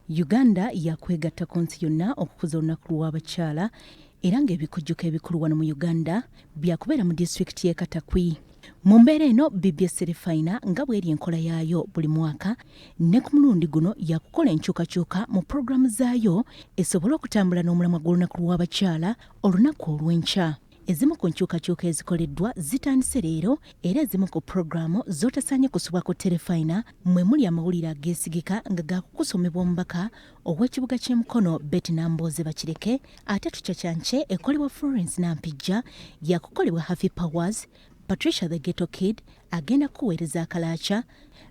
Uganda yakwegatta ku nsi yonna okukuza olunaku lw'abakyala era ng'ebikujjuko ebikulu wano mu Uganda byakubeera mu disitulikiti y'e Katakwi. Mu mbeera eno BBS Terefayina nga bw'eri enkola yaayo buli mwaka ne ku mulundi guno yakukola enkyukakyuka mu pulogulaamu zaayo esobole okutambula n'omulamwa gw'olunaku lw'abakyala olunaku olw'enkya. Ezimu ku nkyukakyuka ezikoleddwa zitandise leero era ezimu ku pulogulaamu z'otasaanye kusubwa ku Terefayina mwe muli amawulire ageesigika nga gaakukusomebwa omubaka ow'ekibuga ky'e Mukono Betty Namboze Bakireke, ate tucacance ekolebwa Florence Nampijja yakukolebwa Happy Powers, Patricia the Ghetto Kid agenda kuweereza akalaaca,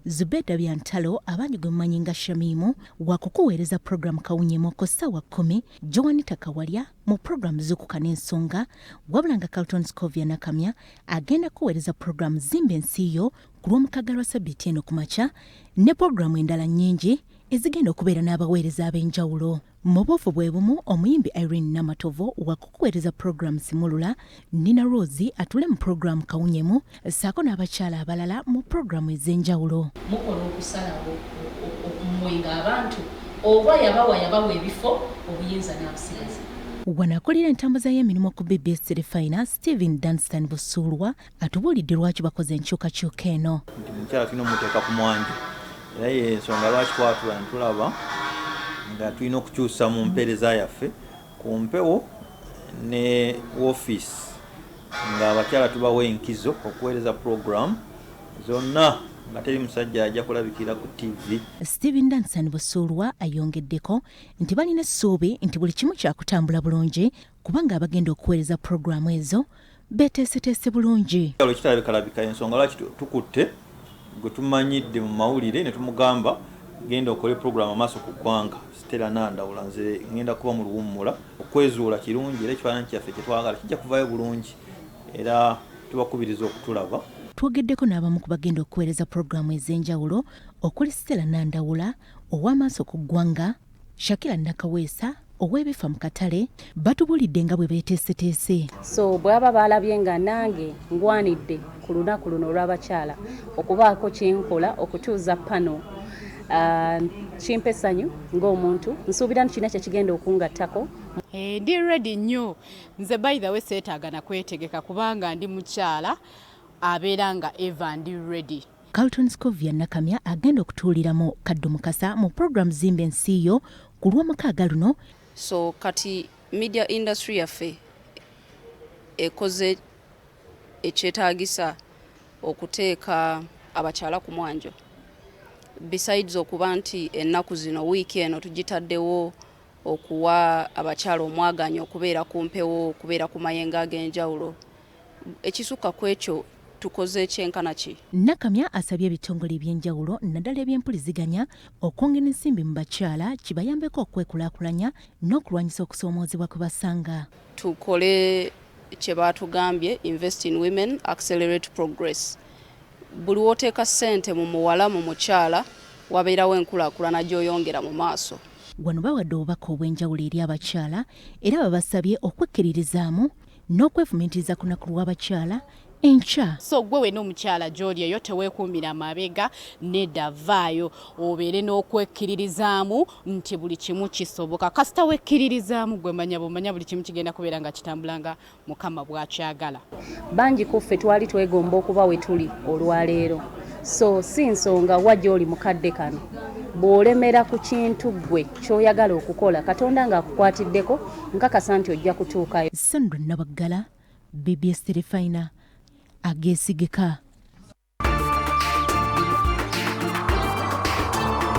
Zubeda Byantalo abangi gwe mumanyi nga Shamimu wakukuweereza pulogulaamu kawunyemo ku ssaawa 10, Joanita Kawalya mu pulogulaamu zukuka n'ensonga, wabula nga Carlton Scovia Nakamya agenda kuweereza pulogulaamu zimba ensiiyo ku lw'omukaga lwa Sabbiiti eno ku makya, ne pulogulaamu endala nnyingi ezigenda okubeera n'abaweereza ab'enjawulo. Mu buufu bwe bumu omuyimbi Irene Namatovo wakukuweereza pulogulaamu Simulula, Nina Rose atule mu pulogulaamu Kawunyemu, ssaako n'abakyala abalala mu pulogulaamu ez'enjawulo. Mukola okusalawo okumwenga abantu oba yabawa ebifo obuyinza n'abusigaza. Wano akulira entambuza y'emirimu ku BBS Terefayina, Stephen Dunstan Busuulwa atubuulidde lwaki bakoze enkyukakyuka eno. Omukyala tulina omuteeka ku mwanjo era y'ensonga lwaki twatula ne tulaba nga tulina okukyusa mu mpeereza yaffe ku mpewo ne woofiisi nga abakyala tubawa enkizo okuweereza pulogulaamu zonna nga teri musajja ajja kulabikira ku TV. Stephen Dunstan Busuulwa ayongeddeko nti balina essuubi nti buli kimu kyakutambula bulungi kubanga abagenda okuweereza pulogulaamu ezo beeteeseteese bulungi. Kitalabika ensonga lwaki tukutte gwe tumanyidde mu mawulire ne tumugamba genda okole pulogulaamu amaaso ku ggwanga Stella Nandawula, nze ngenda kuba mu luwummula okwezuula kirungi era ekifaananyi kyaffe kye twagala kijja kuvaayo bulungi era tubakubiriza okutulaba. Twogeddeko n'abamu ku bagenda okuweereza pulogulaamu ez'enjawulo okuli Stella Nandawula ow'amaaso ku ggwanga, Shakira Nakaweesa ow'ebifa mu katale, batubuulidde nga bwe beeteeseteese. So bw'aba baalabye nga nange ngwanidde ku lunaku luno olw'abakyala okubaako kyenkola okutuuza pano, kimpa essanyu ng'omuntu, nsuubira nti kina kyekigenda okungattako. Ndi ready nnyo, nze by the way seetaaga na kwetegeka kubanga ndi mukyala abeera nga Eva ndi ready. Carlton Scovia Nakamya agenda okutuuliramu Kaddu Mukasa mu pulogulaamu zimba ensiiyo ku lw'omukaaga luno. So kati media industry yaffe ekoze ekyetaagisa okuteeka abakyala ku mwanjo. Besides okuba nti ennaku zino wiiki eno tugitaddewo okuwa abakyala omwaganyo okubeera ku mpewo, okubeera ku mayengo ag'enjawulo, ekisukka ku ekyo tukoze ekyenkana ki. Nakamya asabye ebitongole eby'enjawulo naddala eby'empuliziganya okwongera ensimbi mu bakyala kibayambeko okwekulaakulanya n'okulwanyisa okusoomoozebwa kwe basanga. Tukole kye baatugambye invest in women, accelerate progress. Buli wooteeka ssente mu muwala mu mukyala wabeerawo enkulaakulana gy'oyongera mu maaso. Wano bawadde obubaka obw'enjawulo eri abakyala era babasabye okwekkiririzaamu n'okwefumiitiriza ku lunaku lw'abakyala enkya. So gwe wena omukyala gy'oli eyo teweekuumira mabega, nedda vaayo obeere n'okwekkiririzaamu nti buli kimu kisoboka. Kasita wekkiririzaamu gwe manya buli kimu kigenda kubeera nga kitambula nga Mukama bw'akyagala. Bangi ku ffe twali twegomba okuba we tuli olwaleero, so si nsonga wa gy'oli mukadde kano. Bw'olemera ku kintu gwe ky'oyagala okukola, Katonda ng'akukwatiddeko, nkakasa nti ojja kutuukayo. Sandra Nabaggala, BBS Terefayina, Ageesigika.